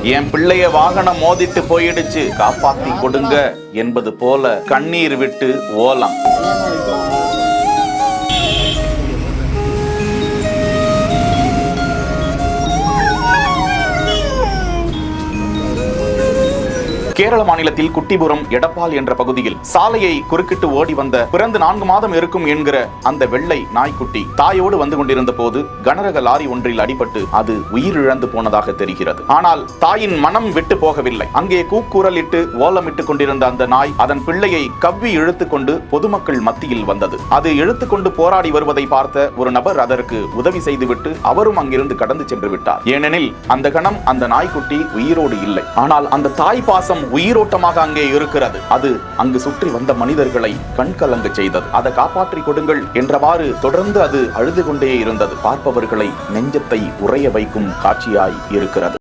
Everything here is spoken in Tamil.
என் பிள்ளைய வாகனம் மோதிட்டு போயிடுச்சு, காப்பாத்தி கொடுங்க என்பது போல கண்ணீர் விட்டு ஓலம். கேரள மாநிலத்தில் குட்டிபுரம் எடப்பால் என்ற பகுதியில் சாலையை குறுக்கிட்டு ஓடி வந்த பிறந்து 4 மாதம் இருக்கும் என்கிற அந்த வெள்ளை நாய்க்குட்டி தாயோடு வந்து கொண்டிருந்த போது கனரக லாரி ஒன்றில் அடிபட்டு அது உயிரிழந்து போனதாக தெரிகிறது. ஆனால் தாயின் மனம் விட்டு போகவில்லை. அங்கே கூக்குரலிட்டு ஓலமிட்டுக் கொண்டிருந்த அந்த நாய் அதன் பிள்ளையை கவ்வி இழுத்துக் கொண்டு பொதுமக்கள் மத்தியில் வந்தது. அது இழுத்துக்கொண்டு போராடி வருவதை பார்த்த ஒரு நபர் அதற்கு உதவி செய்துவிட்டு அவரும் அங்கிருந்து கடந்து சென்று விட்டார். ஏனெனில் அந்த கணம் அந்த நாய்க்குட்டி உயிரோடு இல்லை. ஆனால் அந்த தாய் பாசம் உயிரோட்டமாக அங்கே இருக்கிறது. அது அங்கு சுற்றி வந்த மனிதர்களை கண்கலங்க செய்தது. அதை காப்பாற்றி கொடுங்கள் என்றவாறு தொடர்ந்து அது அழுது கொண்டே இருந்தது. பார்ப்பவர்களை நெஞ்சத்தை உறைய வைக்கும் காட்சியாய் இருக்கிறது.